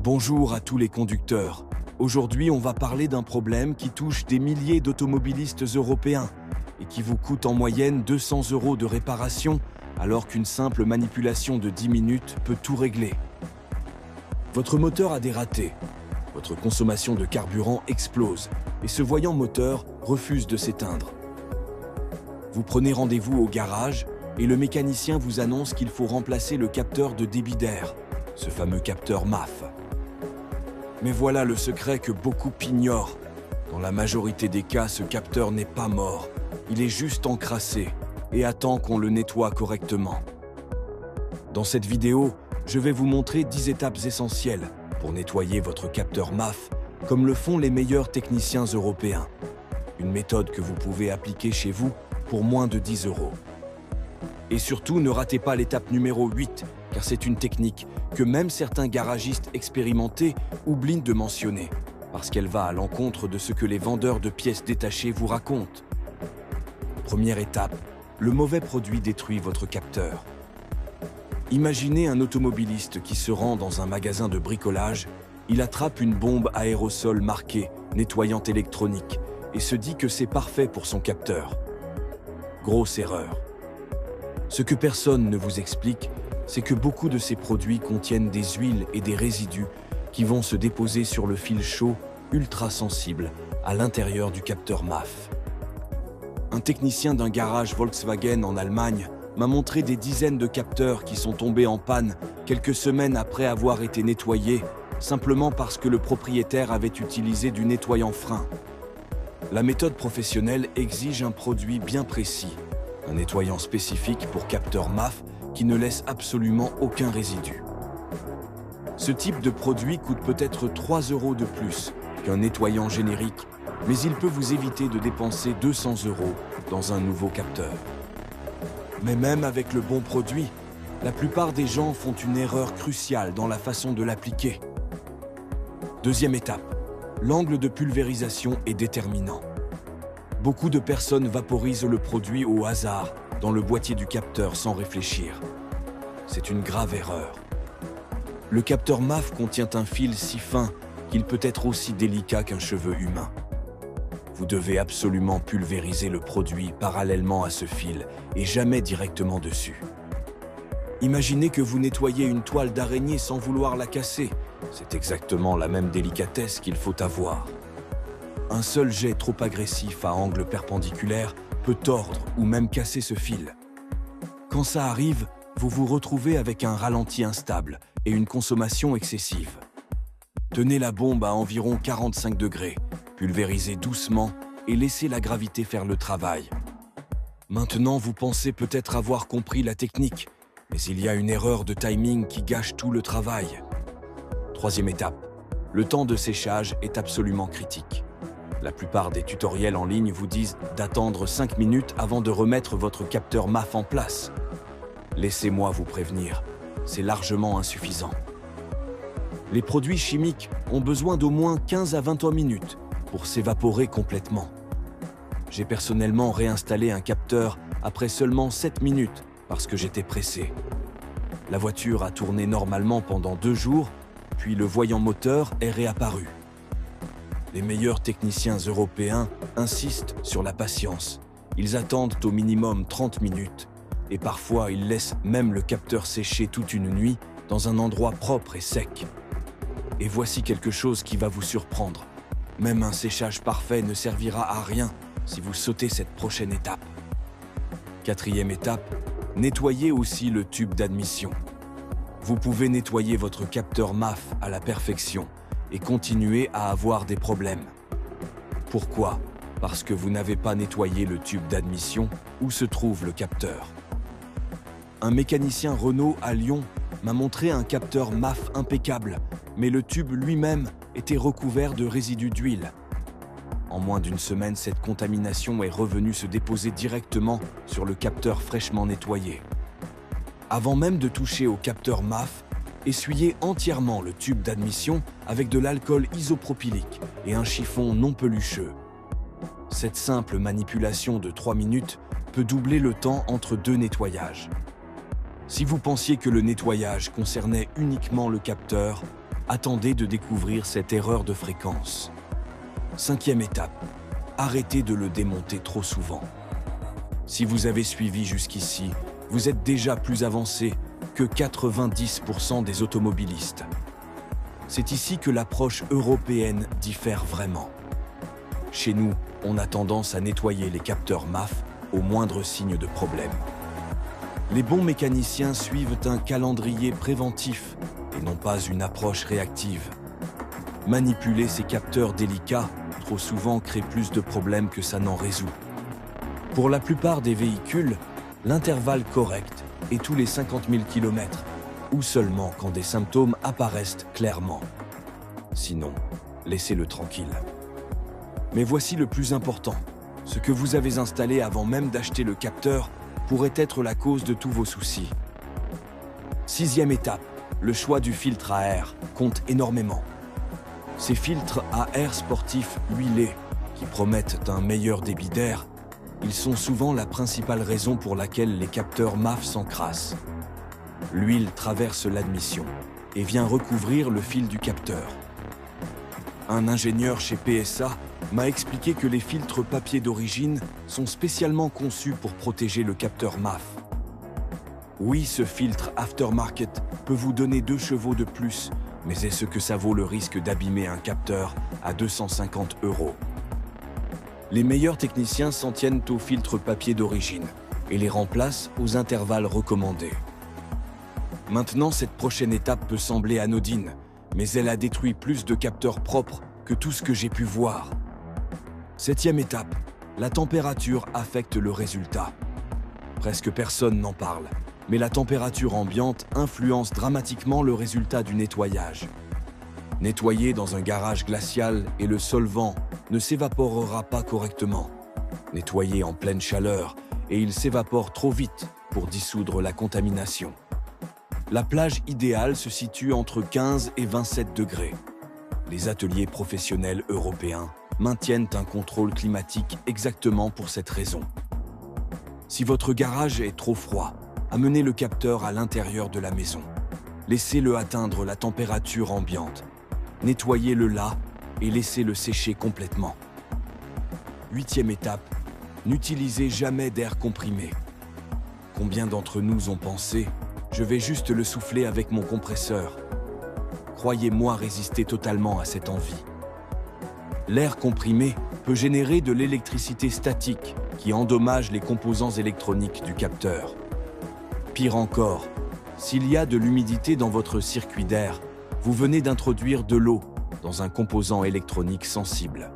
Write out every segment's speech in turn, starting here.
Bonjour à tous les conducteurs. Aujourd'hui, on va parler d'un problème qui touche des milliers d'automobilistes européens et qui vous coûte en moyenne 200 € de réparation, alors qu'une simple manipulation de 10 minutes peut tout régler. Votre moteur a des ratés. Votre consommation de carburant explose et ce voyant moteur refuse de s'éteindre. Vous prenez rendez-vous au garage et le mécanicien vous annonce qu'il faut remplacer le capteur de débit d'air, ce fameux capteur MAF. Mais voilà le secret que beaucoup ignorent. Dans la majorité des cas, ce capteur n'est pas mort. Il est juste encrassé et attend qu'on le nettoie correctement. Dans cette vidéo, je vais vous montrer 10 étapes essentielles pour nettoyer votre capteur MAF, comme le font les meilleurs techniciens européens. Une méthode que vous pouvez appliquer chez vous pour moins de 10 €. Et surtout, ne ratez pas l'étape numéro 8, car c'est une technique que même certains garagistes expérimentés oublient de mentionner, parce qu'elle va à l'encontre de ce que les vendeurs de pièces détachées vous racontent. Première étape, le mauvais produit détruit votre capteur. Imaginez un automobiliste qui se rend dans un magasin de bricolage, il attrape une bombe aérosol marquée « nettoyante électronique » et se dit que c'est parfait pour son capteur. Grosse erreur. Ce que personne ne vous explique, c'est que beaucoup de ces produits contiennent des huiles et des résidus qui vont se déposer sur le fil chaud ultra sensible à l'intérieur du capteur MAF. Un technicien d'un garage Volkswagen en Allemagne m'a montré des dizaines de capteurs qui sont tombés en panne quelques semaines après avoir été nettoyés, simplement parce que le propriétaire avait utilisé du nettoyant frein. La méthode professionnelle exige un produit bien précis, un nettoyant spécifique pour capteur MAF qui ne laisse absolument aucun résidu. Ce type de produit coûte peut-être 3 € de plus qu'un nettoyant générique, mais il peut vous éviter de dépenser 200 € dans un nouveau capteur. Mais même avec le bon produit, la plupart des gens font une erreur cruciale dans la façon de l'appliquer. Deuxième étape, l'angle de pulvérisation est déterminant. Beaucoup de personnes vaporisent le produit au hasard dans le boîtier du capteur sans réfléchir. C'est une grave erreur. Le capteur MAF contient un fil si fin qu'il peut être aussi délicat qu'un cheveu humain. Vous devez absolument pulvériser le produit parallèlement à ce fil et jamais directement dessus. Imaginez que vous nettoyez une toile d'araignée sans vouloir la casser. C'est exactement la même délicatesse qu'il faut avoir. Un seul jet trop agressif à angle perpendiculaire peut tordre ou même casser ce fil. Quand ça arrive, vous vous retrouvez avec un ralenti instable et une consommation excessive. Tenez la bombe à environ 45 degrés, pulvérisez doucement et laissez la gravité faire le travail. Maintenant, vous pensez peut-être avoir compris la technique, mais il y a une erreur de timing qui gâche tout le travail. Troisième étape, le temps de séchage est absolument critique. La plupart des tutoriels en ligne vous disent d'attendre 5 minutes avant de remettre votre capteur MAF en place. Laissez-moi vous prévenir, c'est largement insuffisant. Les produits chimiques ont besoin d'au moins 15 à 23 minutes pour s'évaporer complètement. J'ai personnellement réinstallé un capteur après seulement 7 minutes parce que j'étais pressé. La voiture a tourné normalement pendant 2 jours, puis le voyant moteur est réapparu. Les meilleurs techniciens européens insistent sur la patience. Ils attendent au minimum 30 minutes et parfois ils laissent même le capteur sécher toute une nuit dans un endroit propre et sec. Et voici quelque chose qui va vous surprendre. Même un séchage parfait ne servira à rien si vous sautez cette prochaine étape. Quatrième étape, nettoyez aussi le tube d'admission. Vous pouvez nettoyer votre capteur MAF à la perfection et continuer à avoir des problèmes. Pourquoi? Parce que vous n'avez pas nettoyé le tube d'admission où se trouve le capteur. Un mécanicien Renault à Lyon m'a montré un capteur MAF impeccable, mais le tube lui-même était recouvert de résidus d'huile. En moins d'une semaine, cette contamination est revenue se déposer directement sur le capteur fraîchement nettoyé. Avant même de toucher au capteur MAF, essuyez entièrement le tube d'admission avec de l'alcool isopropylique et un chiffon non pelucheux. Cette simple manipulation de 3 minutes peut doubler le temps entre 2 nettoyages. Si vous pensiez que le nettoyage concernait uniquement le capteur, attendez de découvrir cette erreur de fréquence. Cinquième étape, arrêtez de le démonter trop souvent. Si vous avez suivi jusqu'ici, vous êtes déjà plus avancé que 90% des automobilistes. C'est ici que l'approche européenne diffère vraiment. Chez nous, on a tendance à nettoyer les capteurs MAF au moindre signe de problème. Les bons mécaniciens suivent un calendrier préventif et non pas une approche réactive. Manipuler ces capteurs délicats, trop souvent, crée plus de problèmes que ça n'en résout. Pour la plupart des véhicules, l'intervalle correct est tous les 50 000 km, ou seulement quand des symptômes apparaissent clairement. Sinon, laissez-le tranquille. Mais voici le plus important. Ce que vous avez installé avant même d'acheter le capteur pourrait être la cause de tous vos soucis. Sixième étape, le choix du filtre à air compte énormément. Ces filtres à air sportifs huilés, qui promettent un meilleur débit d'air, ils sont souvent la principale raison pour laquelle les capteurs MAF s'encrassent. L'huile traverse l'admission et vient recouvrir le fil du capteur. Un ingénieur chez PSA m'a expliqué que les filtres papier d'origine sont spécialement conçus pour protéger le capteur MAF. Oui, ce filtre aftermarket peut vous donner 2 chevaux de plus, mais est-ce que ça vaut le risque d'abîmer un capteur à 250 €? Les meilleurs techniciens s'en tiennent aux filtres papier d'origine et les remplacent aux intervalles recommandés. Maintenant, cette prochaine étape peut sembler anodine, mais elle a détruit plus de capteurs propres que tout ce que j'ai pu voir. Septième étape, la température affecte le résultat. Presque personne n'en parle, mais la température ambiante influence dramatiquement le résultat du nettoyage. Nettoyer dans un garage glacial et le solvant ne s'évaporera pas correctement. Nettoyer en pleine chaleur et il s'évapore trop vite pour dissoudre la contamination. La plage idéale se situe entre 15 et 27 degrés. Les ateliers professionnels européens maintiennent un contrôle climatique exactement pour cette raison. Si votre garage est trop froid, amenez le capteur à l'intérieur de la maison. Laissez-le atteindre la température ambiante. Nettoyez-le là et laissez-le sécher complètement. Huitième étape, n'utilisez jamais d'air comprimé. Combien d'entre nous ont pensé « je vais juste le souffler avec mon compresseur ». Croyez-moi résister totalement à cette envie. L'air comprimé peut générer de l'électricité statique qui endommage les composants électroniques du capteur. Pire encore, s'il y a de l'humidité dans votre circuit d'air, vous venez d'introduire de l'eau dans un composant électronique sensible.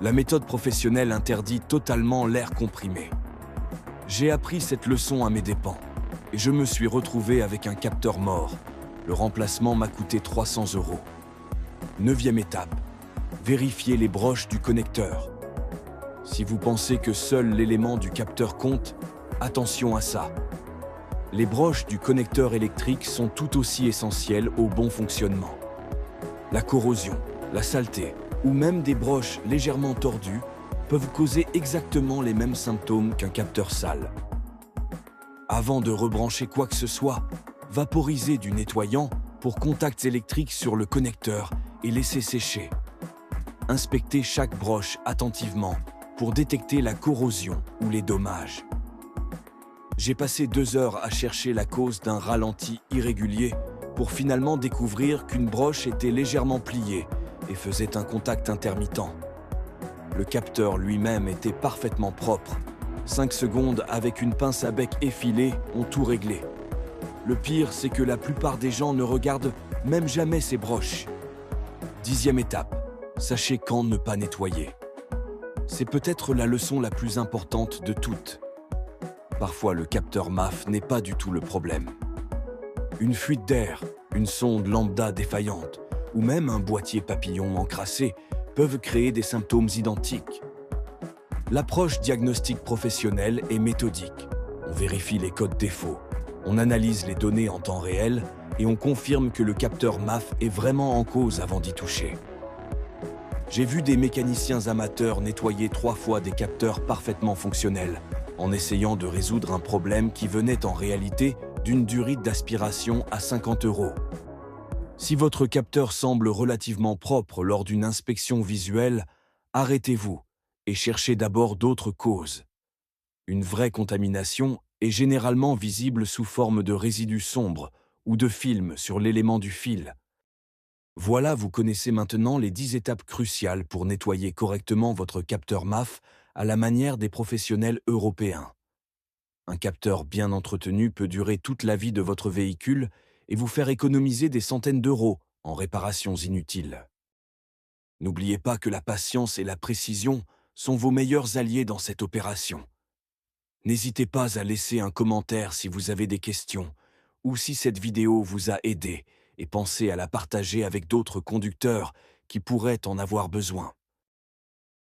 La méthode professionnelle interdit totalement l'air comprimé. J'ai appris cette leçon à mes dépens et je me suis retrouvé avec un capteur mort. Le remplacement m'a coûté 300 €. Neuvième étape, vérifiez les broches du connecteur. Si vous pensez que seul l'élément du capteur compte, attention à ça. Les broches du connecteur électrique sont tout aussi essentielles au bon fonctionnement. La corrosion, la saleté ou même des broches légèrement tordues peuvent causer exactement les mêmes symptômes qu'un capteur sale. Avant de rebrancher quoi que ce soit, vaporisez du nettoyant pour contacts électriques sur le connecteur et laissez sécher. Inspectez chaque broche attentivement pour détecter la corrosion ou les dommages. J'ai passé 2 heures à chercher la cause d'un ralenti irrégulier pour finalement découvrir qu'une broche était légèrement pliée et faisait un contact intermittent. Le capteur lui-même était parfaitement propre. 5 secondes avec une pince à bec effilée ont tout réglé. Le pire, c'est que la plupart des gens ne regardent même jamais ces broches. 10e étape, sachez quand ne pas nettoyer. C'est peut-être la leçon la plus importante de toutes. Parfois, le capteur MAF n'est pas du tout le problème. Une fuite d'air, une sonde lambda défaillante ou même un boîtier papillon encrassé peuvent créer des symptômes identiques. L'approche diagnostic professionnelle est méthodique. On vérifie les codes défauts, on analyse les données en temps réel et on confirme que le capteur MAF est vraiment en cause avant d'y toucher. J'ai vu des mécaniciens amateurs nettoyer 3 fois des capteurs parfaitement fonctionnels, en essayant de résoudre un problème qui venait en réalité d'une durite d'aspiration à 50 €. Si votre capteur semble relativement propre lors d'une inspection visuelle, arrêtez-vous et cherchez d'abord d'autres causes. Une vraie contamination est généralement visible sous forme de résidus sombres ou de film sur l'élément du fil. Voilà, vous connaissez maintenant les 10 étapes cruciales pour nettoyer correctement votre capteur MAF à la manière des professionnels européens. Un capteur bien entretenu peut durer toute la vie de votre véhicule et vous faire économiser des centaines d'euros en réparations inutiles. N'oubliez pas que la patience et la précision sont vos meilleurs alliés dans cette opération. N'hésitez pas à laisser un commentaire si vous avez des questions ou si cette vidéo vous a aidé et pensez à la partager avec d'autres conducteurs qui pourraient en avoir besoin.